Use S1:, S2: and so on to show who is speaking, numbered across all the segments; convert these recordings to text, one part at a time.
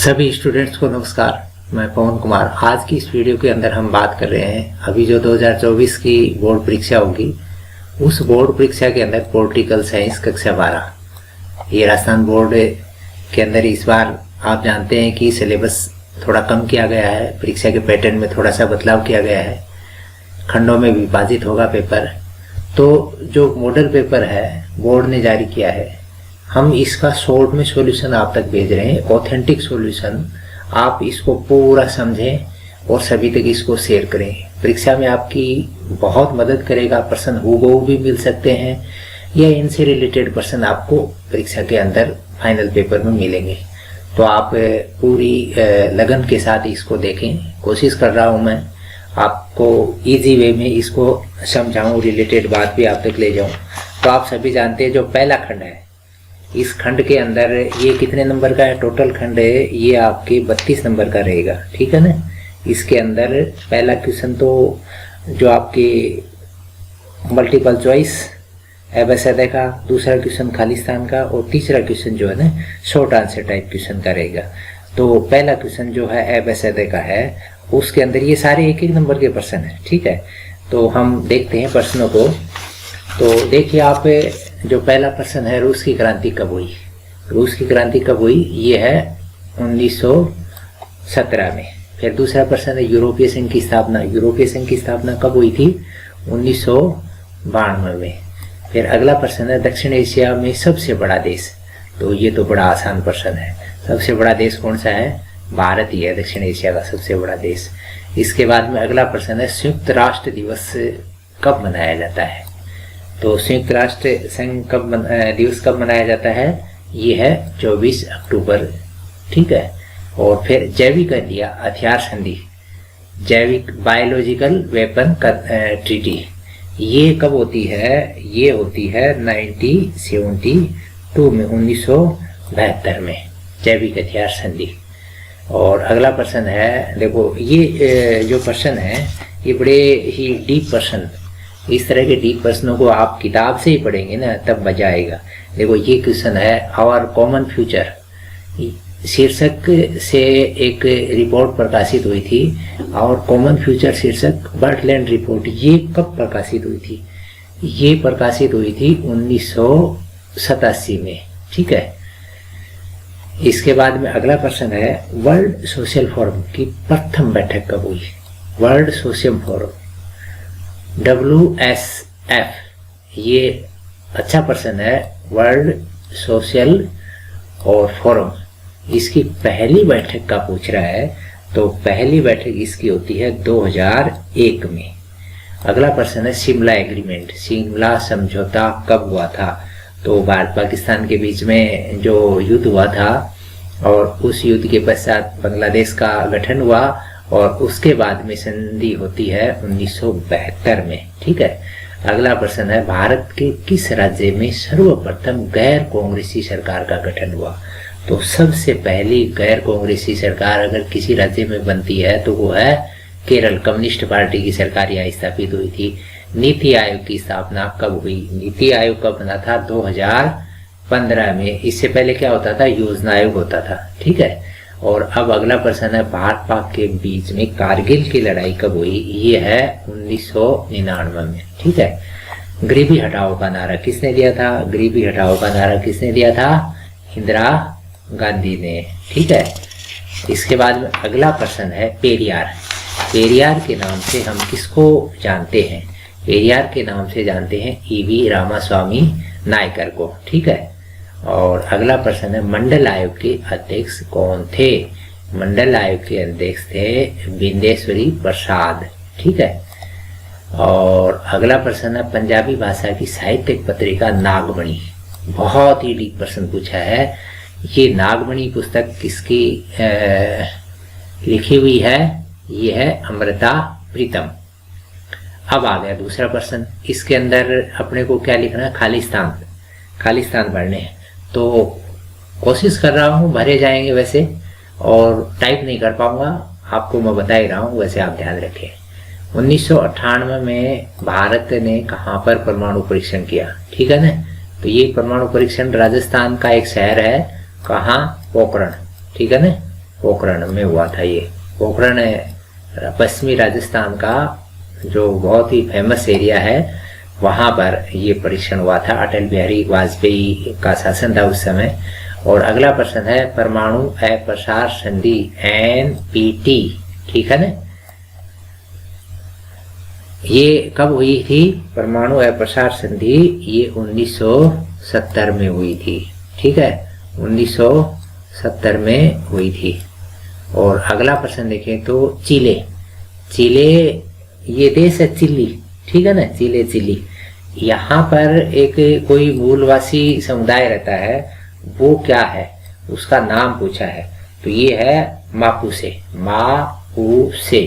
S1: सभी स्टूडेंट्स को नमस्कार। मैं पवन कुमार। आज की इस वीडियो के अंदर हम बात कर रहे हैं अभी जो 2024 की बोर्ड परीक्षा होगी उस बोर्ड परीक्षा के अंदर पॉलिटिकल साइंस कक्षा 12 ये राजस्थान बोर्ड के अंदर इस बार आप जानते हैं कि सिलेबस थोड़ा कम किया गया है। परीक्षा के पैटर्न में थोड़ा सा बदलाव किया गया है। खंडों में विभाजित होगा पेपर। तो जो मॉडल पेपर है बोर्ड ने जारी किया है, हम इसका शॉर्ट में सॉल्यूशन आप तक भेज रहे हैं। ऑथेंटिक सॉल्यूशन, आप इसको पूरा समझें और सभी तक इसको शेयर करें। परीक्षा में आपकी बहुत मदद करेगा। प्रश्न हूबहू भी मिल सकते हैं या इनसे रिलेटेड प्रश्न आपको परीक्षा के अंदर फाइनल पेपर में मिलेंगे। तो आप पूरी लगन के साथ इसको देखें। कोशिश कर रहा हूं मैं आपको इजी वे में इसको समझाऊं, रिलेटेड बात भी आप तक ले जाऊं। तो आप सभी जानते हैं जो पहला खंड है, इस खंड के अंदर ये कितने नंबर का है? टोटल खंड है ये आपके 32 नंबर का रहेगा, ठीक है ना। इसके अंदर पहला क्वेश्चन तो जो आपके मल्टीपल चॉइस एबेसेडे का, दूसरा क्वेश्चन खालिस्तान का और तीसरा क्वेश्चन जो है ना शॉर्ट आंसर टाइप क्वेश्चन का रहेगा। तो पहला क्वेश्चन जो है एबेसेडे का है, उसके अंदर ये सारे एक एक नंबर के प्रश्न है, ठीक है। तो हम देखते हैं प्रश्नों को। तो देखिए आप, जो पहला प्रश्न है रूस की क्रांति कब हुई? रूस की क्रांति कब हुई? ये है 1917 में। फिर दूसरा प्रश्न है यूरोपीय संघ की स्थापना। यूरोपीय संघ की स्थापना कब हुई थी? 1992 में। फिर अगला प्रश्न है दक्षिण एशिया में सबसे बड़ा देश। तो ये तो बड़ा आसान प्रश्न है। सबसे बड़ा देश कौन सा है? भारत ही है दक्षिण एशिया का सबसे बड़ा देश। इसके बाद में अगला प्रश्न है संयुक्त राष्ट्र दिवस कब मनाया जाता है? तो संयुक्त राष्ट्र संघ दिवस कब मनाया जाता है? ये है 24 अक्टूबर, ठीक है। और फिर जैविक हथियार संधि, जैविक बायोलॉजिकल वेपन ट्रीटी, ये कब होती है? ये होती है 1972 में, 1972 में जैविक हथियार संधि। और अगला प्रश्न है, देखो ये जो प्रश्न है ये बड़े ही डीप प्रश्न, इस तरह के डीप प्रश्नों को आप किताब से ही पढ़ेंगे ना तब मजा आएगा। देखो ये क्वेश्चन है आवर कॉमन फ्यूचर, शीर्षक से एक रिपोर्ट प्रकाशित हुई थी। आवर कॉमन फ्यूचर शीर्षक बर्टलैंड रिपोर्ट, ये कब प्रकाशित हुई थी? ये प्रकाशित हुई थी 1987 में, ठीक है। इसके बाद में अगला प्रश्न है वर्ल्ड सोशल फोरम की प्रथम बैठक कब हुई? वर्ल्ड सोशल फोरम WSF, ये अच्छा प्रश्न है। वर्ल्ड सोशल और फोरम, इसकी पहली बैठक का पूछ रहा है। तो पहली बैठक इसकी होती है 2001 में। अगला प्रश्न है शिमला एग्रीमेंट, शिमला समझौता कब हुआ था? तो भारत पाकिस्तान के बीच में जो युद्ध हुआ था और उस युद्ध के पश्चात बांग्लादेश का गठन हुआ और उसके बाद में संधि होती है 1972 में, ठीक है। अगला प्रश्न है भारत के किस राज्य में सर्वप्रथम गैर कांग्रेसी सरकार का गठन हुआ? तो सबसे पहली गैर कांग्रेसी सरकार अगर किसी राज्य में बनती है तो वो है केरल। कम्युनिस्ट पार्टी की सरकार यहाँ स्थापित हुई थी। नीति आयोग की स्थापना कब हुई? नीति आयोग कब बना था? 2015 में। इससे पहले क्या होता था? योजना आयोग होता था, ठीक है। और अब अगला प्रश्न है भारत पाक के बीच में कारगिल की लड़ाई कब हुई? ये है 1999 में, ठीक है। गरीबी हटाओ का नारा किसने दिया था? गरीबी हटाओ का नारा किसने दिया था? इंदिरा गांधी ने, ठीक है। इसके बाद में अगला प्रश्न है पेरियार। पेरियार के नाम से हम किसको जानते हैं? पेरियार के नाम से जानते हैं EV रामास्वामी नायकर को, ठीक है। और अगला प्रश्न है मंडल आयोग के अध्यक्ष कौन थे? मंडल आयोग के अध्यक्ष थे बिंदेश्वरी प्रसाद, ठीक है। और अगला प्रश्न है पंजाबी भाषा की साहित्यिक पत्रिका नागमणि, बहुत ही डीप प्रश्न पूछा है। ये नागमणि पुस्तक किसकी लिखी हुई है? ये है अमृता प्रीतम। अब आ गया दूसरा प्रश्न। इसके अंदर अपने को क्या लिखना है? खालिस्तान, खालिस्तान भरने हैं। तो कोशिश कर रहा हूँ भरे जाएंगे वैसे, और टाइप नहीं कर पाऊंगा, आपको मैं बता ही रहा हूँ, वैसे आप ध्यान रखें। 1998 में भारत ने कहाँ पर परमाणु परीक्षण किया? ठीक है ना। तो ये परमाणु परीक्षण राजस्थान का एक शहर है, कहाँ? पोखरण, ठीक है ना। पोखरण में हुआ था। ये पोखरण पश्चिमी राजस्थान का जो बहुत ही फेमस एरिया है, वहां पर ये परीक्षण हुआ था। अटल बिहारी वाजपेयी का शासन था उस समय। और अगला प्रश्न है परमाणु अप्रसार संधि NPT, ठीक है ना। ये कब हुई थी परमाणु अप्रसार संधि? ये 1970 में हुई थी, ठीक है, 1970 में हुई थी। और अगला प्रश्न देखें तो चिले, चिले ये देश है चिली, ठीक है ना, चिली। यहाँ पर एक कोई मूलवासी समुदाय रहता है, वो क्या है, उसका नाम पूछा है। तो ये है मापुसे, मापुसे।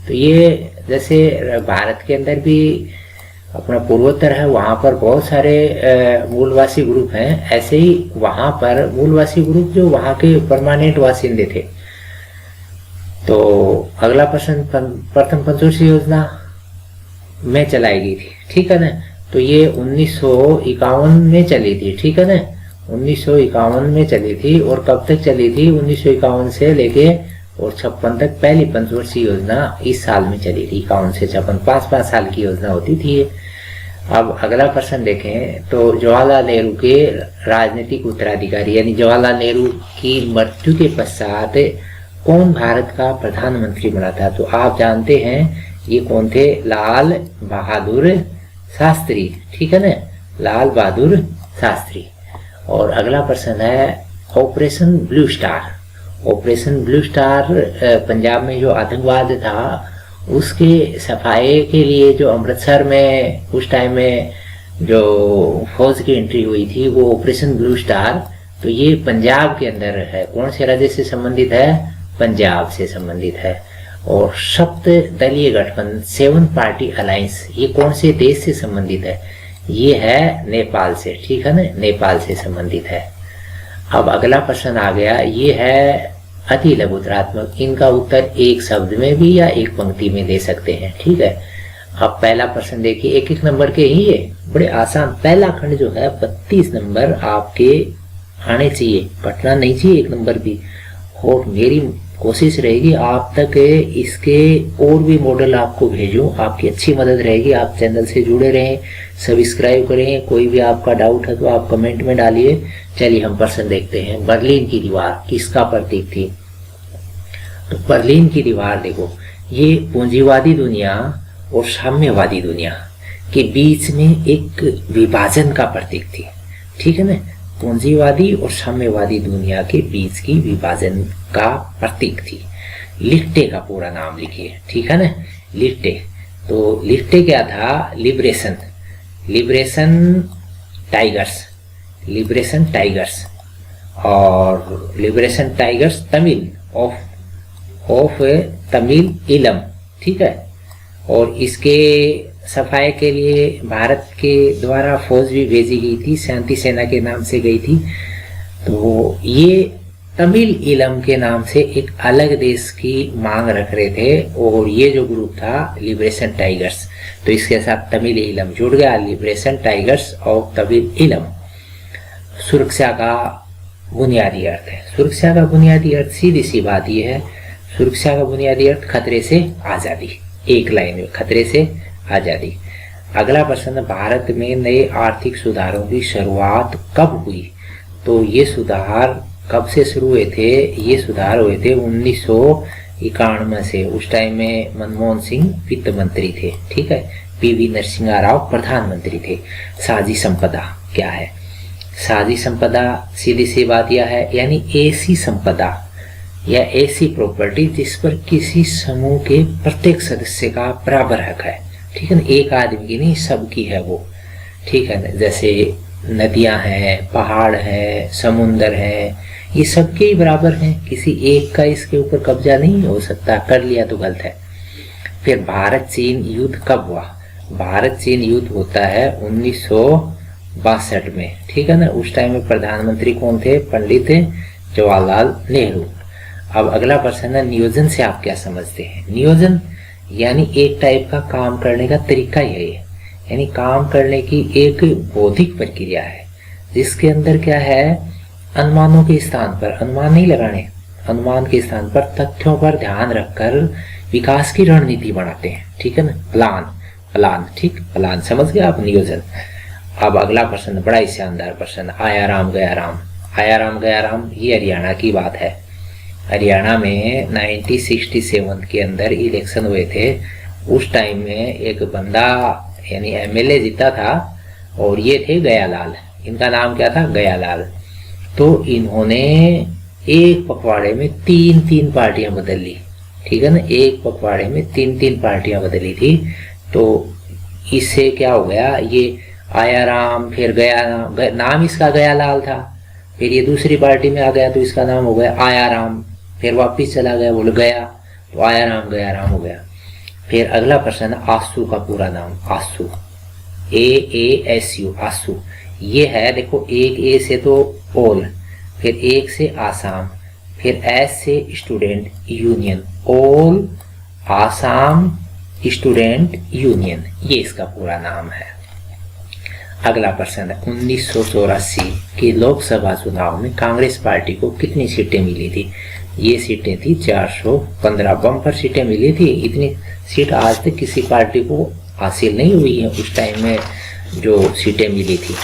S1: तो ये जैसे भारत के अंदर भी अपना पूर्वोत्तर है, वहां पर बहुत सारे मूलवासी ग्रुप हैं, ऐसे ही वहां पर मूलवासी ग्रुप जो वहां के परमानेंट वासिंदे थे। तो अगला प्रश्न प्रथम पंचवर्षीय योजना में चलाई गई थी, ठीक है ना। तो ये 1951 में चली थी, ठीक है ना, 1951 में चली थी। और कब तक चली थी? 1951 से लेके और 56 तक पहली पंचवर्षीय योजना इस साल में चली थी। 51 से 56 5-5 साल की योजना होती थी। अब अगला प्रश्न देखें तो जवाहरलाल नेहरू के राजनीतिक उत्तराधिकारी यानी जवाहरलाल नेहरू की मृत्यु के पश्चात कौन भारत का प्रधानमंत्री बना था? तो आप जानते हैं ये कौन थे? लाल बहादुर शास्त्री, ठीक है ना, लाल बहादुर शास्त्री। और अगला प्रश्न है operation blue star. Operation blue star Punjab में जो आतंकवाद था उसके सफाई के लिए जो अमृतसर में उस टाइम में जो फौज की एंट्री हुई थी वो ऑपरेशन ब्लू स्टार। तो ये पंजाब के अंदर है। कौन से राज्य से संबंधित है? पंजाब से संबंधित है। और सप्त दलीय गठबंधन 7 पार्टी अलायंस ये कौन से देश से संबंधित है? ये है नेपाल से, ठीक है ना, नेपाल से संबंधित है। अब अगला प्रश्न आ गया, ये है अति लघुतरात्मक। इनका उत्तर एक शब्द में भी या एक पंक्ति में दे सकते हैं, ठीक है। अब पहला प्रश्न देखिए, एक एक नंबर के ही है, बड़े आसान। पहला खंड जो है 32 नंबर आपके आने चाहिए, कटना नहीं चाहिए एक नंबर भी। और मेरी कोशिश रहेगी आप तक इसके और भी मॉडल आपको भेजूं, आपकी अच्छी मदद रहेगी। आप चैनल से जुड़े रहें, सब्सक्राइब करें। कोई भी आपका डाउट है तो आप कमेंट में डालिए। चलिए हम प्रश्न देखते हैं। बर्लिन की दीवार किसका प्रतीक थी? तो बर्लिन की दीवार देखो, ये पूंजीवादी दुनिया और साम्यवादी दुनिया के बीच में एक विभाजन का प्रतीक थी, ठीक है ना। पूंजीवादी और साम्यवादी दुनिया के बीच की विभाजन का प्रतीक थी। लिफ्टे का पूरा नाम लिखिए, ठीक है ना, लिफ्टे। तो लिफ्टे क्या था? Liberation, liberation tigers, liberation tigers. और liberation tigers Tamil of Tamil Eelam, ठीक है। और इसके सफाई के लिए भारत के द्वारा फौज भी भेजी गई थी, शांति सेना के नाम से गई थी। तो ये तमिल इलम के नाम से एक अलग देश की मांग रख रहे थे। और ये जो ग्रुप था लिबरेशन टाइगर्स, तो इसके साथ तमिल इलम जुड़ गया, लिबरेशन टाइगर्स और तमिल इलम। सुरक्षा का बुनियादी अर्थ है, सुरक्षा का बुनियादी अर्थ सीधी सी बात यह है, सुरक्षा का बुनियादी अर्थ खतरे से आजादी। एक लाइन में, खतरे से आजादी। अगला प्रश्न, भारत में नए आर्थिक सुधारों की शुरुआत कब हुई? तो ये सुधार कब से शुरू हुए थे? ये सुधार हुए थे 1991 से। उस टाइम में मनमोहन सिंह वित्त मंत्री थे, ठीक है, पीवी नरसिम्हा राव प्रधानमंत्री थे। साझी संपदा क्या है? साझी संपदा सीधी सी बात यह है, यानी ऐसी संपदा या ऐसी प्रॉपर्टी जिस पर किसी समूह के प्रत्येक सदस्य का बराबर हक है, ठीक है ना, एक आदमी की नहीं, सबकी है वो, ठीक है ना। जैसे नदियां हैं, पहाड़ है, समुंदर है, ये सबके ही बराबर हैं, किसी एक का इसके ऊपर कब्जा नहीं हो सकता, कर लिया तो गलत है। फिर भारत चीन युद्ध कब हुआ? भारत चीन युद्ध होता है 1962 में, ठीक है ना। उस टाइम में प्रधानमंत्री कौन थे? पंडित जवाहरलाल नेहरू। अब अगला प्रश्न है, नियोजन से आप क्या समझते हैं? नियोजन यानी एक टाइप का काम करने का तरीका ही है ये, यानी काम करने की एक बौद्धिक प्रक्रिया है जिसके अंदर क्या है अनुमानों के स्थान पर, अनुमान नहीं लगाने, अनुमान के स्थान पर तथ्यों पर ध्यान रखकर विकास की रणनीति बनाते हैं। ठीक है ना, प्लान, प्लान, ठीक, प्लान समझ गए आप, नियोजन। अब अगला प्रश्न बड़ा ही शानदार प्रश्न, आया राम गया राम। आया राम गया राम, ये हरियाणा की बात है। हरियाणा में 1967 के अंदर इलेक्शन हुए थे। उस टाइम में एक बंदा यानी एमएलए जीता था और ये थे गयालाल। इनका नाम क्या था? गयालाल। तो इन्होंने एक पखवाड़े में तीन तीन पार्टियां बदल ली। ठीक है ना, एक पखवाड़े में तीन तीन पार्टियां बदली थी। तो इससे क्या हो गया, ये आया राम, फिर गया नाम इसका गयालाल था, फिर ये दूसरी पार्टी में आ गया तो इसका नाम हो गया आया राम, फिर वापिस चला गया बोल गया, तो आया राम हो गया। फिर अगला प्रश्न, आसू का पूरा नाम, आसू, AASU, आसू। ये है देखो, एक ए से तो ओल, फिर एक से आसाम, फिर एस से स्टूडेंट यूनियन, ओल आसाम स्टूडेंट यूनियन, ये इसका पूरा नाम है। अगला प्रश्न है, 1984 के लोकसभा चुनाव में कांग्रेस पार्टी को कितनी सीटें मिली थी? ये सीटें थी 415, बम्पर सीटें मिली थी। इतनी सीट आज तक किसी पार्टी को हासिल नहीं हुई है उस टाइम में जो सीटें मिली थी।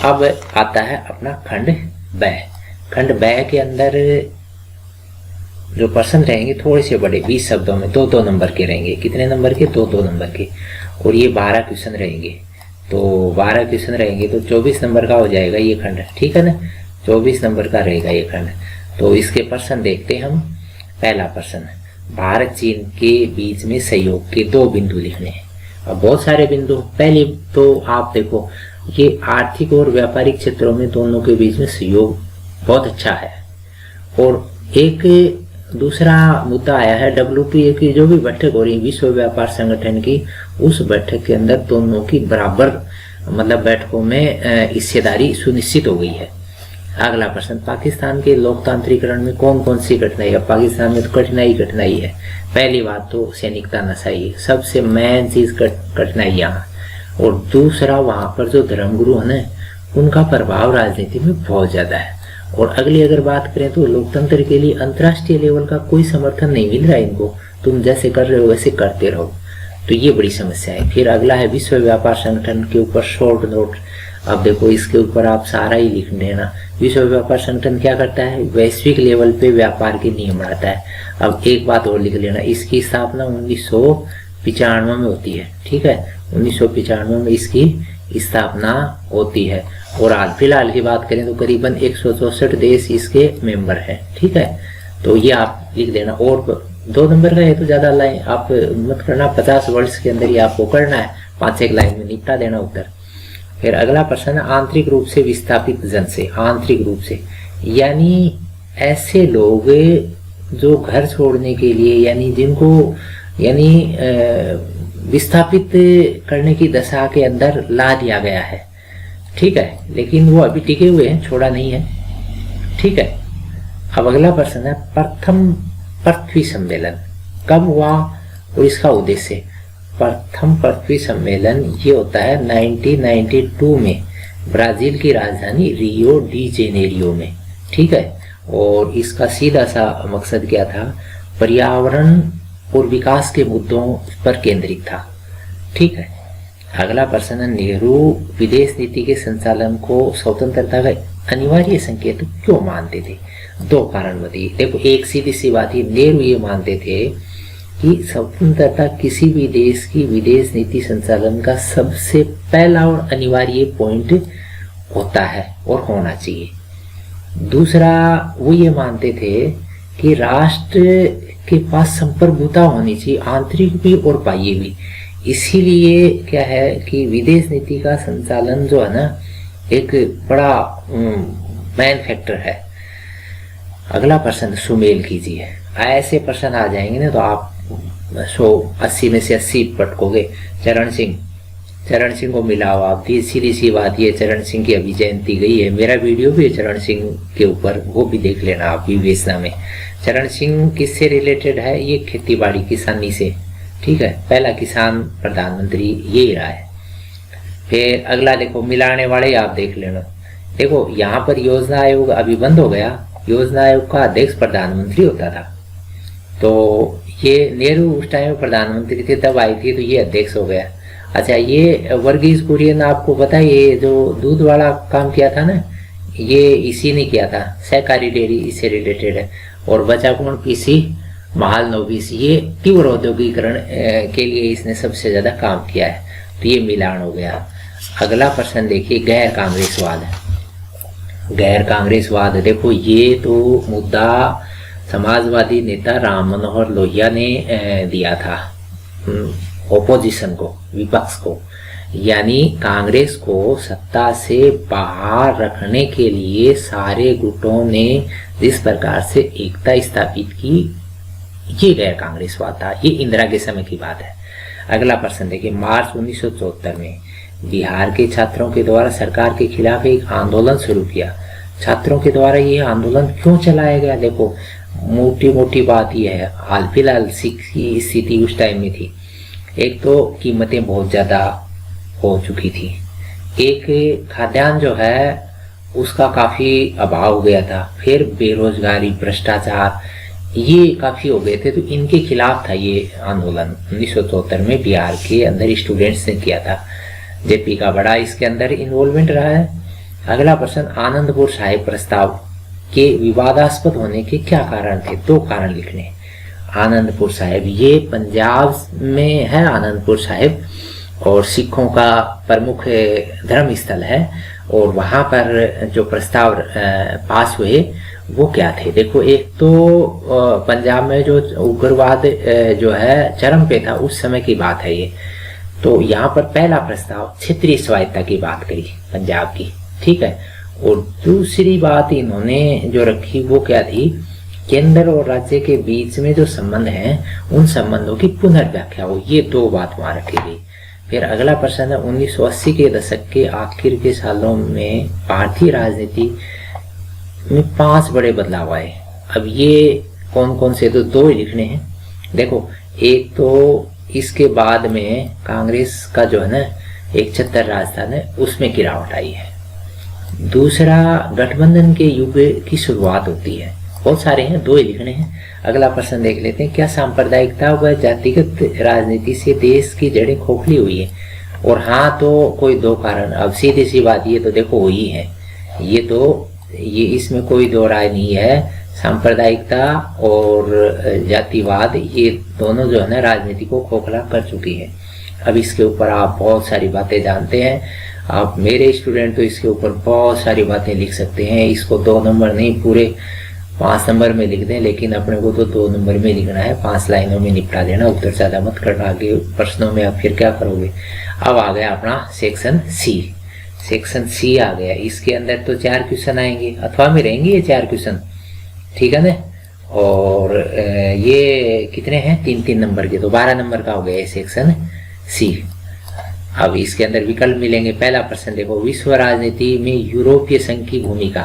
S1: अब आता है अपना खंड ब। खंड ब के अंदर जो प्रश्न रहेंगे थोड़े से बड़े, 20 शब्दों में 2-2 नंबर के रहेंगे। कितने नंबर के? 2-2 नंबर के। और ये 12 क्वेश्चन रहेंगे। तो 12 क्वेश्चन रहेंगे तो 24 नंबर का हो जाएगा ये खंड। ठीक है ना, 24 नंबर का रहेगा ये खंड। तो इसके प्रश्न देखते हैं हम। पहला प्रश्न, भारत चीन के बीच में सहयोग के 2 बिंदु लिखने हैं। अब बहुत सारे बिंदु, पहले तो आप देखो, ये आर्थिक और व्यापारिक क्षेत्रों में दोनों के बीच में सहयोग बहुत अच्छा है। और एक दूसरा मुद्दा आया है WTO की जो भी बैठक हो रही है, विश्व व्यापार संगठन की, उस बैठक के अंदर दोनों की बराबर मतलब बैठकों में हिस्सेदारी सुनिश्चित हो गई है। अगला प्रश्न, पाकिस्तान के लोकतांत्रिकरण में कौन कौन सी कठिनाई है? पाकिस्तान में तो कठिनाई है। पहली बात तो सैनिक तानाशाही, सबसे मेन चीज कठिनाई यहाँ। और दूसरा, वहां पर जो धर्मगुरु है ना, उनका प्रभाव राजनीति में बहुत ज्यादा है। और अगली अगर बात करें तो लोकतंत्र के लिए अंतर्राष्ट्रीय लेवल का कोई समर्थन नहीं मिल रहा है इनको। तुम जैसे कर रहे हो वैसे करते रहो, तो ये बड़ी समस्या है। फिर अगला है विश्व व्यापार संगठन के ऊपर शॉर्ट नोट। अब देखो, इसके ऊपर आप सारा ही लिख देना। विश्व व्यापार संगठन क्या करता है? वैश्विक लेवल पे व्यापार के नियम बनाता है। अब एक बात और लिख लेना, इसकी स्थापना 1995 में होती है। ठीक है, 1995 में इसकी स्थापना होती है। और हाल फिलहाल की बात करें तो करीबन 164 देश इसके मेंबर हैं। ठीक है, तो ये आप लिख देना। और 2 नंबर का है तो ज्यादा लाइन आप मत करना, 50 वर्ष के अंदर ही आपको करना है, 5-1 लाइन में निपटा देना उत्तर। फिर अगला प्रश्न है, आंतरिक रूप से विस्थापित जन से। आंतरिक रूप से यानी ऐसे लोग जो घर छोड़ने के लिए यानी जिनको यानी विस्थापित करने की दशा के अंदर ला दिया गया है। ठीक है, लेकिन वो अभी टिके हुए हैं, छोड़ा नहीं है। ठीक है, अब अगला प्रश्न है, प्रथम पृथ्वी सम्मेलन कब हुआ और इसका उद्देश्य? प्रथम पृथ्वी सम्मेलन ये होता है 1992 में ब्राजील की राजधानी रियो डी जेनेरियो में। ठीक है, और इसका सीधा सा मकसद क्या था? पर्यावरण और विकास के मुद्दों पर केंद्रित था। ठीक है, अगला प्रश्न, नेहरू विदेश नीति के संचालन को स्वतंत्रता का अनिवार्य संकेत क्यों मानते थे? 2 कारण बताइए। देखो, एक सीधी सी बात है, नेहरू ये मानते थे कि स्वतंत्रता किसी भी देश की विदेश नीति संचालन का सबसे पहला और अनिवार्य पॉइंट होता है और होना चाहिए। दूसरा, वो ये मानते थे कि राष्ट्र के पास संप्रभुता होनी चाहिए, आंतरिक भी और बाह्य भी। इसीलिए क्या है कि विदेश नीति का संचालन जो है ना, एक बड़ा मेन फैक्टर है। अगला प्रश्न सुमेल कीजिए। ऐसे प्रश्न आ जाएंगे ना तो आप 180 में से 80 पटकोगे। चरण सिंह को मिलाओ आप। सीधी सी बात, ये चरण सिंह की अभी जयंती गई है, मेरा वीडियो भी है चरण सिंह के ऊपर, वो भी देख लेना आप विवेचना में। चरण सिंह किससे रिलेटेड है? ये खेती बाड़ी किसानी से। ठीक है, पहला किसान प्रधानमंत्री यही रहा है। फिर अगला देखो, मिलाने वाले आप देख लेना। देखो यहाँ पर योजना आयोग अभी बंद हो गया, योजना आयोग का अध्यक्ष प्रधानमंत्री होता था। तो ये नेहरू उस टाइम प्रधानमंत्री थे, तब आई थी, तो ये अध्यक्ष हो गया। अच्छा, ये वर्गीज कुरियन आपको पता है, ये जो दूध वाला काम किया था ना, ये इसी ने किया था, सहकारी डेयरी इससे रिलेटेड है। और बचा कौन, पीसी महालनोबिस, ये तीव्र औद्योगिकरण के लिए इसने सबसे ज्यादा काम किया है। तो ये मिलान हो गया। अगला प्रश्न देखिए, गैर कांग्रेसवाद। गैर कांग्रेसवाद, देखो ये तो मुद्दा समाजवादी नेता राम मनोहर लोहिया ने दिया था ओपोजिशन को, विपक्ष को, यानी कांग्रेस को सत्ता से बाहर रखने के लिए सारे गुटों ने जिस प्रकार से एकता स्थापित की, ये गैर कांग्रेसवाद था। ये इंदिरा के समय की बात है। अगला प्रश्न देखिए, मार्च 1974 में बिहार के छात्रों के द्वारा सरकार के खिलाफ एक आंदोलन शुरू किया। छात्रों के द्वारा ये आंदोलन क्यों चलाया गया? देखो मोटी मोटी बात यह है, हाल फिलहाल की स्थिति उस टाइम में थी। एक तो कीमतें बहुत ज्यादा हो चुकी थी, एक खाद्यान्न जो है उसका काफी अभाव हो गया था, फिर बेरोजगारी, भ्रष्टाचार, ये काफी हो गए थे। तो इनके खिलाफ था ये आंदोलन 1974 में बिहार के अंदर स्टूडेंट्स ने किया था। जेपी का बड़ा इसके अंदर इन्वॉल्वमेंट रहा है। अगला प्रश्न, आनंदपुर साहिब प्रस्ताव के विवादास्पद होने के क्या कारण थे? 2 कारण लिखने। आनंदपुर साहिब, ये पंजाब में है आनंदपुर साहिब, और सिखों का प्रमुख धर्म स्थल है। और वहां पर जो प्रस्ताव पास हुए वो क्या थे? देखो, एक तो पंजाब में जो उग्रवाद जो है चरम पे था, उस समय की बात है ये। तो यहाँ पर पहला प्रस्ताव क्षेत्रीय स्वायत्तता की बात करी पंजाब की, ठीक है। और दूसरी बात इन्होंने जो रखी वो क्या थी? केंद्र और राज्य के बीच में जो संबंध हैं, उन संबंधों की पुनर्व्याख्या हो। ये 2 बात वहां रखी गई। फिर अगला प्रश्न है, 1980 के दशक के आखिर के सालों में भारतीय राजनीति में 5 बड़े बदलाव आए। अब ये कौन कौन से? तो 2 ही लिखने हैं। देखो, एक तो इसके बाद में कांग्रेस का जो है ना एक छत्तर राजस्थान है, उसमें गिरावट आई है। दूसरा, गठबंधन के युग की शुरुआत होती है। बहुत सारे हैं, 2 ही लिखने हैं। अगला प्रश्न देख लेते हैं, क्या सांप्रदायिकता व जातिगत राजनीति से देश की जड़ें खोखली हुई है? और हाँ, तो कोई 2 कारण। अब सीधी सी बात, ये तो देखो हुई है, ये इसमें कोई 2 राय नहीं है। सांप्रदायिकता और जातिवाद, ये दोनों जो है ना राजनीति को खोखला कर चुकी है। अब इसके ऊपर आप बहुत सारी बातें जानते हैं, आप मेरे स्टूडेंट तो इसके ऊपर बहुत सारी बातें लिख सकते हैं। इसको 2 नंबर नहीं, पूरे 5 नंबर में लिख दें, लेकिन अपने को तो 2 नंबर में लिखना है। 5 लाइनों में निपटा देना, उत्तर ज्यादा मत करना। आगे प्रश्नों में आप फिर क्या करोगे? अब आ गया अपना सेक्शन सी। सेक्शन सी आ गया। इसके अंदर तो 4 क्वेश्चन आएंगे, अथवा में रहेंगे ये 4 क्वेश्चन, ठीक है ना। और ये कितने हैं? 3-3 नंबर के, तो 12 नंबर का हो गया सेक्शन सी। अब इसके अंदर विकल्प मिलेंगे। पहला प्रश्न देखो, विश्व राजनीति में यूरोपीय संघ की भूमिका।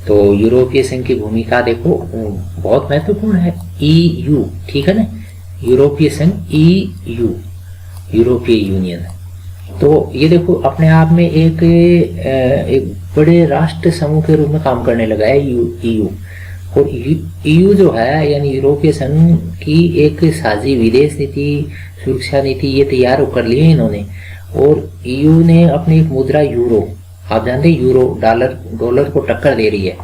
S1: तो यूरोपीय संघ की भूमिका देखो बहुत महत्वपूर्ण है। EU, ठीक है ना, यूरोपीय संघ, EU, यूरोपीय यूनियन। तो ये देखो अपने आप में एक बड़े राष्ट्र समूह के रूप में काम करने लगा है EU। और EU जो है यानी यूरोपीय संघ की एक साझी विदेश नीति, सुरक्षा नीति, ये तैयार कर ली है इन्होंने। और EU ने अपनी एक मुद्रा यूरो, आप जानते हैं यूरो डॉलर को टक्कर दे रही है।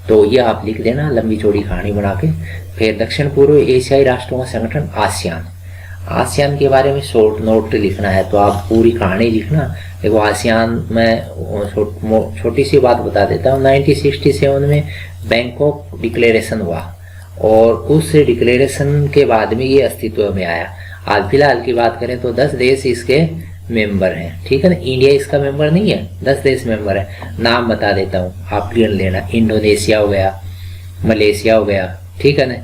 S1: तो ये आप लिख देना लंबी चौड़ी कहानी बना के। फिर दक्षिण पूर्व एशियाई राष्ट्रों का संगठन आसियान। आसियान के बारे में शॉर्ट नोट लिखना है, तो आप पूरी कहानी लिखना। देखो आसियान में छोटी सी बात बता देता हूँ। 1967 में बैंकॉक डिक्लेरेशन हुआ, और उस डिक्लेरेशन के बाद में ये अस्तित्व में आया। हाल फिलहाल की बात करें तो 10 देश इसके मेंबर हैं, ठीक है ना। इंडिया इसका मेंबर नहीं है, 10 देश मेंबर है। नाम बता देता हूँ, आप गिन लेना। इंडोनेशिया हो गया, मलेशिया हो गया, ठीक है ना,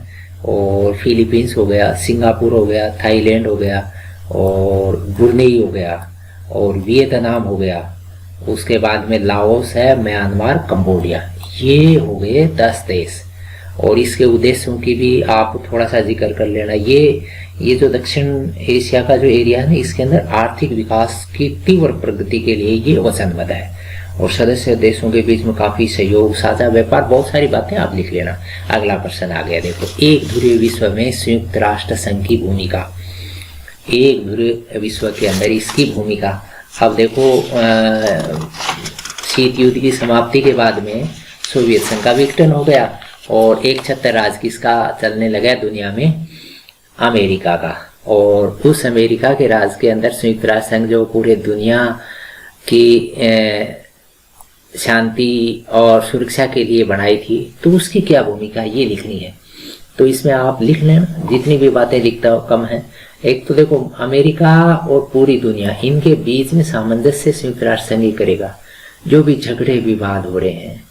S1: और फिलीपींस हो गया, सिंगापुर हो गया, थाईलैंड हो गया, और ब्रुनेई हो गया, और वियतनाम हो गया। उसके बाद में लाओस है, म्यांमार, कंबोडिया। ये हो गए 10 देश। और इसके उद्देश्यों की भी आप थोड़ा सा जिक्र कर लेना। ये जो दक्षिण एशिया का जो एरिया है ना, इसके अंदर आर्थिक विकास की तीव्र प्रगति के लिए ये वचनबद्ध है। और सदस्य देशों के बीच में काफी सहयोग, साझा व्यापार, बहुत सारी बातें आप लिख लेना। अगला प्रश्न आ गया, देखो, एक ध्रुवीय विश्व में संयुक्त राष्ट्र संघ की भूमिका। एक ध्रुवीय विश्व के अंदर इसकी भूमिका। अब देखो, शीत युद्ध की समाप्ति के बाद में सोवियत संघ का विघटन हो गया और एक छत्र राज किसका चलने लगा दुनिया में? अमेरिका का। और उस अमेरिका के राज के अंदर संयुक्त राष्ट्र संघ जो पूरे दुनिया की शांति और सुरक्षा के लिए बनाई थी, तो उसकी क्या भूमिका ये लिखनी है। तो इसमें आप लिख लेना, जितनी भी बातें लिखता हो कम है। एक तो देखो, अमेरिका और पूरी दुनिया, इनके बीच में सामंजस्य संयुक्त राष्ट्र संघ ही करेगा। जो भी झगड़े विवाद हो रहे हैं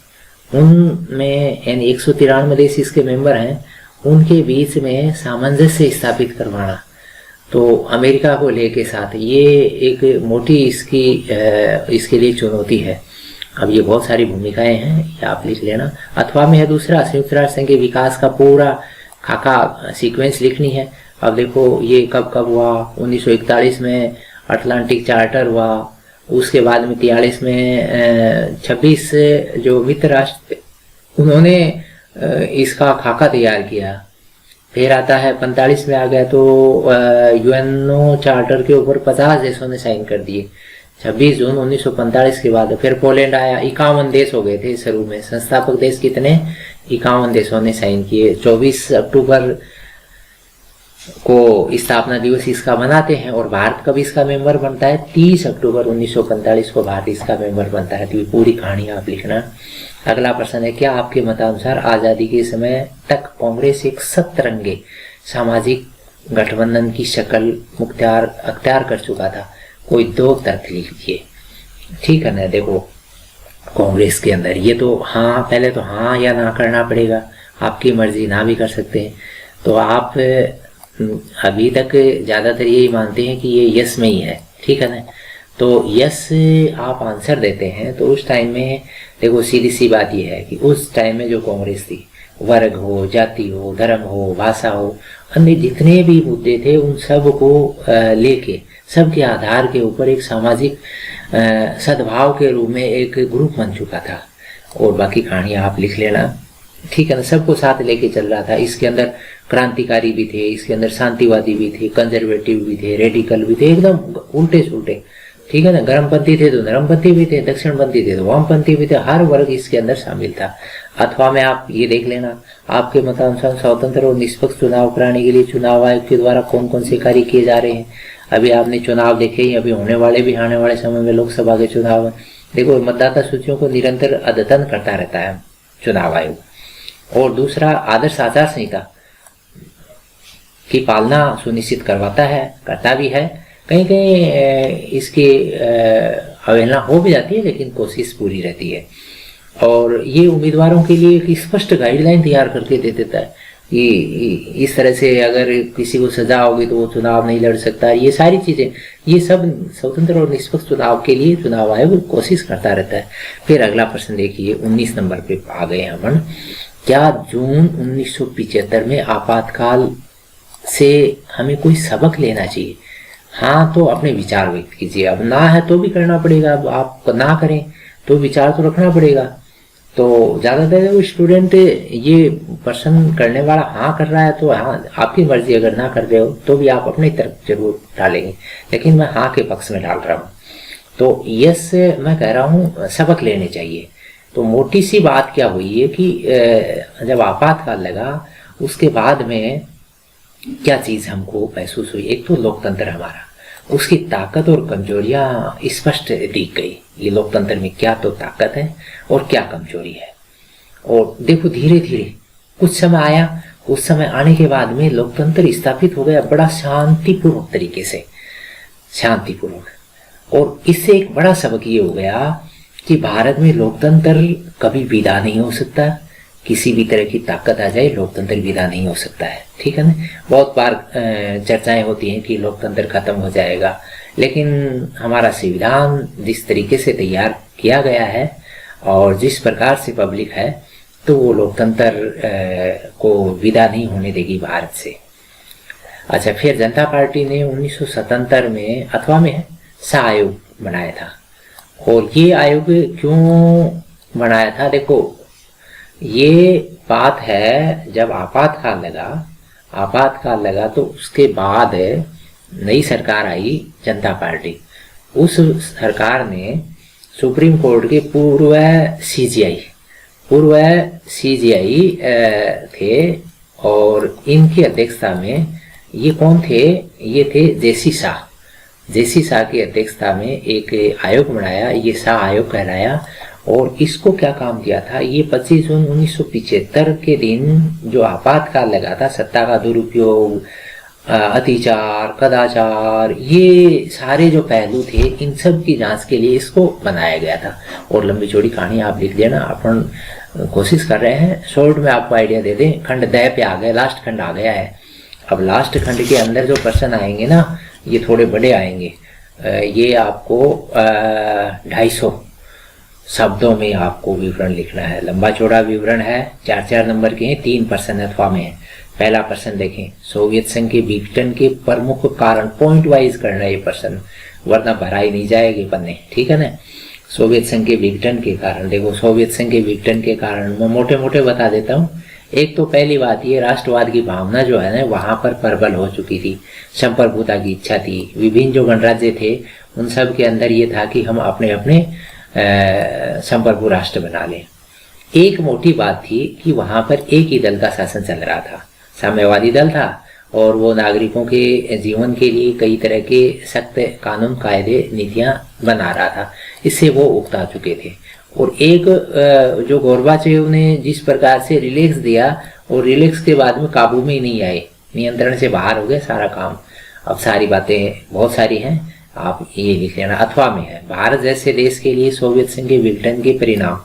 S1: उनमें, यानी 193 देश इसके मेंबर हैं, उनके बीच में सामंजस्य स्थापित करवाना, तो अमेरिका को लेके साथ ये एक मोटी इसके लिए चुनौती है। अब ये बहुत सारी भूमिकाएं हैं, ये आप लिख लेना। अथवा में है दूसरा, संयुक्त राष्ट्र संघ के विकास का पूरा खाका सीक्वेंस लिखनी है। अब देखो, ये कब कब हुआ? 1941 में अटलांटिक चार्टर हुआ, उसके बाद में 43 में 26 जो मित्र राष्ट्र उन्होंने इसका खाका तैयार किया। फिर आता है 45 में आ गया तो यूएनओ चार्टर के ऊपर 50 देशों ने साइन कर दिए 26 जून 1945 के बाद। फिर पोलैंड आया, 51 देश हो गए थे शुरू में। संस्थापक देश कितने? 51 देशों ने साइन किए। 24 अक्टूबर को स्थापना दिवस इसका मनाते हैं। और भारत कब इसका मेंबर बनता है? 30 अक्टूबर 1945 को भारत इसका मेंबर बनता है। तो ये पूरी कहानी आप लिखना। अगला प्रश्न है, क्या आपके मतानुसार आजादी के समय तक कांग्रेस एक सतरंगी सामाजिक गठबंधन की शक्ल अख्तियार कर चुका था? कोई 2 तथ्य लिख दिए, ठीक है ना। देखो, कांग्रेस के अंदर ये तो हाँ, पहले तो हाँ या ना करना पड़ेगा, आपकी मर्जी, ना भी कर सकते हैं। तो आप अभी तक ज्यादातर यही मानते हैं कि ये यस में ही है, ठीक है ना। तो यस आप आंसर देते हैं तो उस टाइम में देखो, सीधी सी बात यह है कि उस टाइम में जो कांग्रेस थी, वर्ग हो, जाति हो, धर्म हो, भाषा हो, अन्य जितने भी मुद्दे थे उन सब को लेके, सबके आधार के ऊपर एक सामाजिक सद्भाव के रूप में एक ग्रुप बन चुका था। और बाकी कहानी आप लिख लेना, ठीक है ना। सबको साथ लेके चल रहा था। इसके अंदर क्रांतिकारी भी थे, इसके अंदर शांतिवादी भी थे, कंजर्वेटिव भी थे, रेडिकल भी थे, एकदम उल्टे सुल्टे, ठीक है ना। गर्मपंथी थे तो नरमपंथी भी थे, दक्षिणपंथी थे तो वामपंथी भी थे, हर वर्ग इसके अंदर शामिल था। अथवा में आप ये देख लेना, आपके मतानुसार स्वतंत्र और निष्पक्ष चुनाव कराने के लिए चुनाव आयोग के द्वारा कौन कौन से कार्य किए जा रहे हैं। अभी आपने चुनाव देखे ही, अभी होने वाले समय में लोकसभा के चुनाव है। देखो, मतदाता सूचियों को निरंतर अद्यतन करता रहता है चुनाव आयोग। और दूसरा, आदर्श आचार संहिता की पालना सुनिश्चित करवाता है, करता भी है। कहीं कहीं इसकी अवहेलना हो भी जाती है, लेकिन कोशिश पूरी रहती है। और ये उम्मीदवारों के लिए एक स्पष्ट गाइडलाइन तैयार करके दे देता है कि इस तरह से अगर किसी को सजा होगी तो वो चुनाव नहीं लड़ सकता। ये सारी चीजें, ये सब स्वतंत्र और निष्पक्ष चुनाव के लिए चुनाव आयोग कोशिश करता रहता है। फिर अगला प्रश्न देखिए, 19 नंबर पे आ गए हम। क्या जून 1975 में आपातकाल से हमें कोई सबक लेना चाहिए? हाँ, तो अपने विचार व्यक्त कीजिए। अब ना है तो भी करना पड़ेगा, अब आप ना करें तो विचार तो रखना पड़ेगा। तो ज्यादातर स्टूडेंट ये प्रश्न करने वाला हाँ कर रहा है तो हाँ, आपकी मर्जी, अगर ना कर रहे हो तो भी आप अपनी तरफ जरूर डालेंगे, लेकिन मैं हाँ के पक्ष में डाल रहा हूँ। तो यस, मैं कह रहा हूँ सबक लेने चाहिए। तो मोटी सी बात क्या हुई है कि जब आपातकाल लगा उसके बाद में क्या चीज हमको महसूस हुई? एक तो लोकतंत्र हमारा, उसकी ताकत और कमजोरियां स्पष्ट दिख गई। ये लोकतंत्र में क्या तो ताकत है और क्या कमजोरी है। और देखो, धीरे धीरे कुछ समय आया, उस समय आने के बाद में लोकतंत्र स्थापित हो गया बड़ा शांतिपूर्वक तरीके से, शांतिपूर्वक। और इससे एक बड़ा सबक ये हो गया कि भारत में लोकतंत्र कभी विदा नहीं हो सकता। किसी भी तरह की ताकत आ जाए, लोकतंत्र विदा नहीं हो सकता है, ठीक है ना। बहुत बार चर्चाएं होती हैं कि लोकतंत्र खत्म हो जाएगा, लेकिन हमारा संविधान जिस तरीके से तैयार किया गया है और जिस प्रकार से पब्लिक है, तो वो लोकतंत्र को विदा नहीं होने देगी भारत से। अच्छा, फिर जनता पार्टी ने 1977 में अथवा में शाह आयोग बनाया था। और ये आयोग क्यों बनाया था? देखो, ये बात है जब आपातकाल लगा तो उसके बाद नई सरकार आई जनता पार्टी। उस सरकार ने सुप्रीम कोर्ट के पूर्व सीजीआई थे, और इनकी अध्यक्षता में ये कौन थे? ये थे जेसी शाह की अध्यक्षता में एक आयोग बनाया, ये शाह आयोग कहलाया। और इसको क्या काम दिया था? ये 25 जून 1975 के दिन जो आपातकाल लगा था, सत्ता का दुरुपयोग, अतिचार, कदाचार, ये सारे जो पहलू थे, इन सब की जांच के लिए इसको बनाया गया था। और लंबी चौड़ी कहानी आप लिख देना, अपन कोशिश कर रहे हैं शॉर्ट में आपको आइडिया दे दें। खंड 10 पे आ गए, लास्ट खंड आ गया है। अब लास्ट खंड के अंदर जो प्रश्न आएंगे ना, ये थोड़े बड़े आएंगे। ये आपको 250 शब्दों में आपको विवरण लिखना है। लंबा चौड़ा विवरण है, 4-4 नंबर के हैं, 3 प्रश्न अथवा में है। पहला प्रश्न देखें, सोवियत संघ के विघटन के प्रमुख कारण, पॉइंट वाइज करना है ये प्रश्न, वरना भराई नहीं जाएगी पन्ने, ठीक है ना। सोवियत संघ के विघटन के कारण, देखो सोवियत संघ के विघटन के कारण मैं मोटे मोटे बता देता हूँ। एक तो पहली बात, ये राष्ट्रवाद की भावना जो है ना वहां पर प्रबल हो चुकी थी, संप्रभुता की इच्छा थी। विभिन्न जो गणराज्य थे उन सब के अंदर ये था कि हम अपने अपने संप्रभु राष्ट्र बना लें। एक मोटी बात थी कि वहां पर एक ही दल का शासन चल रहा था, साम्यवादी दल था, और वो नागरिकों के जीवन के लिए कई तरह के सख्त कानून कायदे नीतियां बना रहा था। इससे वो उकता चुके थे। और एक जो गोर्बाचेव ने जिस प्रकार से रिलैक्स दिया, और रिलैक्स के बाद में काबू में ही नहीं आए, नियंत्रण से बाहर हो गए सारा काम। अब सारी बातें बहुत सारी हैं, आप ये लिख लेना। अथवा में है, भारत जैसे देश के लिए सोवियत संघ के विघटन के परिणाम।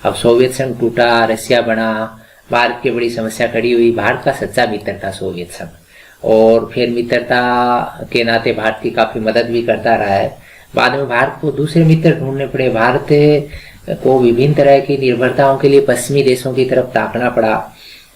S1: अब सोवियत संघ टूटा, रसिया बना, भारत की बड़ी समस्या खड़ी हुई। भारत का सच्चा मित्र था सोवियत संघ, और फिर मित्रता के नाते भारत की काफी मदद भी करता रहा है। बाद में भारत को दूसरे मित्र ढूंढने पड़े, भारत को विभिन्न तरह की निर्भरताओं के लिए पश्चिमी देशों की तरफ ताकना पड़ा,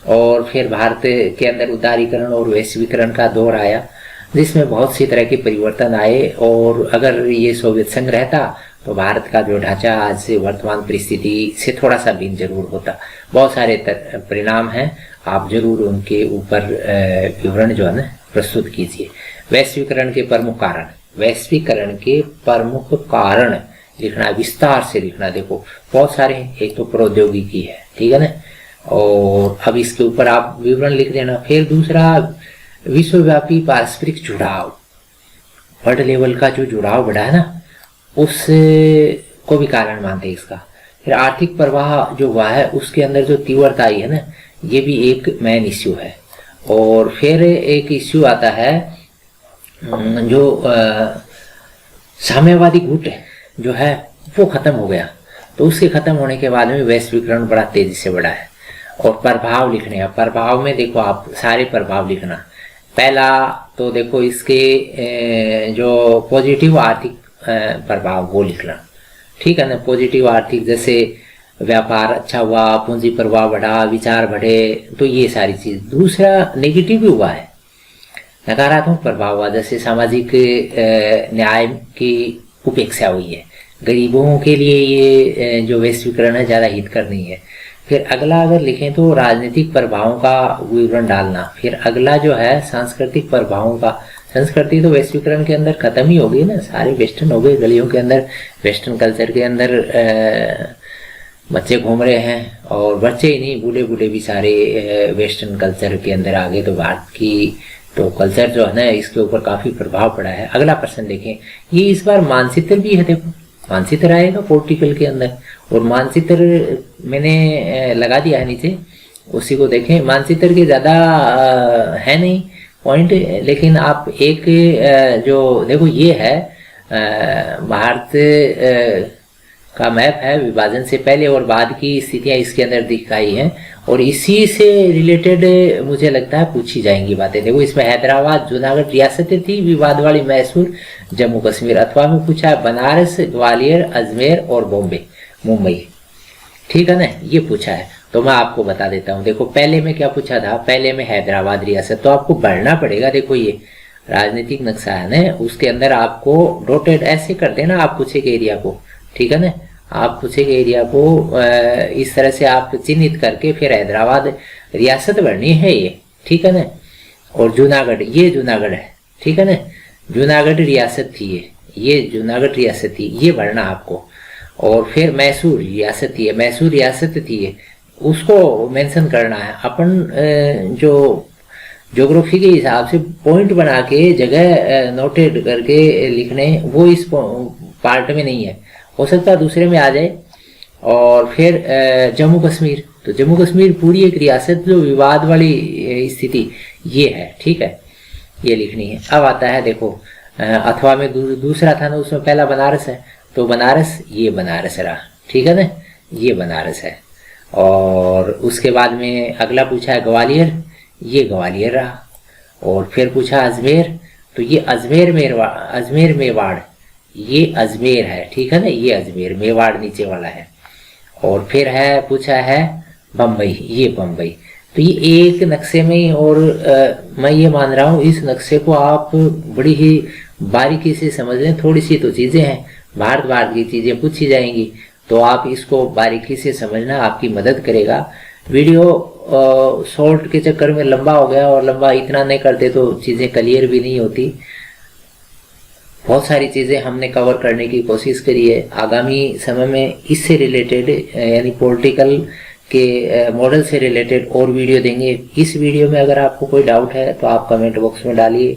S1: और फिर भारत के अंदर उदारीकरण और वैश्वीकरण का दौर आया, जिसमें बहुत सी तरह के परिवर्तन आए। और अगर ये सोवियत संघ रहता तो भारत का जो ढांचा आज से वर्तमान परिस्थिति से थोड़ा सा भिन्न जरूर होता। बहुत सारे परिणाम हैं, आप जरूर उनके ऊपर विवरण जो है ना प्रस्तुत कीजिए। वैश्वीकरण के प्रमुख कारण लिखना, विस्तार से लिखना। देखो बहुत सारे हैं, एक तो प्रौद्योगिकी है, ठीक है ना, और अब इसके ऊपर आप विवरण लिख देना। फिर दूसरा, विश्वव्यापी पारस्परिक जुड़ाव, वर्ल्ड लेवल का जो जुड़ाव बढ़ा है ना, उस को भी कारण मानते हैं इसका। फिर आर्थिक प्रवाह जो हुआ है उसके अंदर जो तीव्रता आई है ना, ये भी एक मेन इश्यू है। और फिर एक इश्यू आता है जो साम्यवादी गुट जो है वो खत्म हो गया, तो उसके खत्म होने के बाद में वैश्वीकरण बड़ा तेजी से बढ़ा है। और प्रभाव लिखने हैं, प्रभाव में देखो आप सारे प्रभाव लिखना। पहला तो देखो इसके जो पॉजिटिव आर्थिक प्रभाव वो लिखना, ठीक है ना। पॉजिटिव आर्थिक, जैसे व्यापार अच्छा हुआ, पूंजी प्रवाह बढ़ा, विचार बढ़े, तो ये सारी चीज। दूसरा नेगेटिव भी हुआ है, नकारात्मक प्रभाव हुआ, जैसे सामाजिक न्याय की उपेक्षा हुई है, गरीबों के लिए ये जो वैश्वीकरण है ज्यादा हितकर नहीं है। फिर अगला अगर लिखें तो राजनीतिक प्रभावों का विवरण डालना। फिर अगला जो है सांस्कृतिक प्रभावों का। संस्कृति तो वैश्वीकरण के अंदर खत्म ही हो गई ना, सारे वेस्टर्न हो गए, गलियों के अंदर वेस्टर्न कल्चर के अंदर बच्चे घूम रहे हैं, और बच्चे ही नहीं, बूढ़े बूढ़े भी सारे वेस्टर्न कल्चर के अंदर आ गए। तो भारत की तो कल्चर जो है ना, इसके ऊपर काफी प्रभाव पड़ा है। अगला प्रश्न देखें, ये इस बार मानचित्र भी है। देखो मानचित्र आएगा पोर्टिकल के अंदर, और मानचित्र मैंने लगा दिया है नीचे, उसी को देखें। मानचित्र के ज्यादा है नहीं पॉइंट, लेकिन आप एक जो देखो ये है भारत का मैप है, विभाजन से पहले और बाद की स्थितियां इसके अंदर दिखाई हैं, और इसी से रिलेटेड मुझे लगता है पूछी जाएंगी बातें। देखो इसमें हैदराबाद, जूनागढ़ रियासतें थी, विवाद वाली मैसूर, जम्मू कश्मीर। अथवा में पूछा है बनारस, ग्वालियर, अजमेर और बॉम्बे, मुंबई, ठीक है ना, ये पूछा है। तो मैं आपको बता देता हूँ। देखो पहले में क्या पूछा था, पहले में हैदराबाद रियासत, तो आपको बढ़ना पड़ेगा। देखो ये राजनीतिक नक्शा है ना, उसके अंदर आपको डॉटेड ऐसे कर देना आप कुछ एक एरिया को, ठीक है ना। आप पूछेंगे एरिया को इस तरह से आप चिन्हित करके फिर हैदराबाद रियासत बननी है ये, ठीक है ना। और जूनागढ़, ये जूनागढ़ है, ठीक है ना। जूनागढ़ रियासत थी ये जूनागढ़ रियासत थी, ये भरना आपको। और फिर मैसूर रियासत थी, मैसूर रियासत थी, उसको मेंशन करना है। अपन जो ज्योग्राफी के हिसाब से पॉइंट बना के जगह नोटेड करके लिखने, वो इस पार्ट में नहीं है, हो सकता है दूसरे में आ जाए। और फिर जम्मू कश्मीर, तो जम्मू कश्मीर पूरी एक रियासत जो विवाद वाली स्थिति ये है, ठीक है, ये लिखनी है। अब आता है देखो अथवा में दूसरा था ना, उसमें पहला बनारस है, तो बनारस, ये बनारस रहा, ठीक है ना, ये बनारस है। और उसके बाद में अगला पूछा है ग्वालियर, ये ग्वालियर रहा। और फिर पूछा अजमेर, तो ये अजमेर मेवाड़, ये अजमेर है, ठीक है ना, ये अजमेर, मेवाड़ नीचे वाला है। और फिर है पूछा है बम्बई, ये बम्बई। तो ये एक नक्शे में, और मैं ये मान रहा हूँ इस नक्शे को आप बड़ी ही बारीकी से समझ लें। थोड़ी सी तो चीजें हैं, भारत की चीजें पूछी जाएंगी, तो आप इसको बारीकी से समझना आपकी मदद करेगा। वीडियो शॉर्ट के चक्कर में लंबा हो गया, और लंबा इतना नहीं करते तो चीजें क्लियर भी नहीं होती। बहुत सारी चीजें हमने कवर करने की कोशिश करी है। आगामी समय में इससे रिलेटेड यानी पॉलिटिकल के मॉडल से रिलेटेड और वीडियो देंगे। इस वीडियो में अगर आपको कोई डाउट है तो आप कमेंट बॉक्स में डालिए।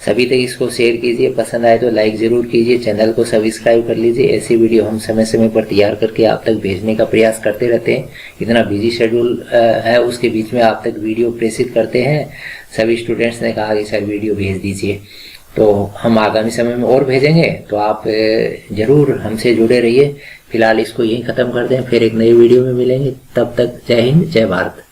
S1: सभी तक इसको शेयर कीजिए, पसंद आए तो लाइक जरूर कीजिए, चैनल को सब्सक्राइब कर लीजिए। ऐसी वीडियो हम समय समय पर तैयार करके आप तक भेजने का प्रयास करते रहते हैं। इतना बिजी शेड्यूल है, उसके बीच में आप तक वीडियो प्रेषित करते हैं। सभी स्टूडेंट्स ने कहा कि सर वीडियो भेज दीजिए, तो हम आगामी समय में और भेजेंगे, तो आप जरूर हमसे जुड़े रहिए। फिलहाल इसको यहीं ख़त्म कर दें, फिर एक नई वीडियो में मिलेंगे। तब तक जय हिंद, जय भारत।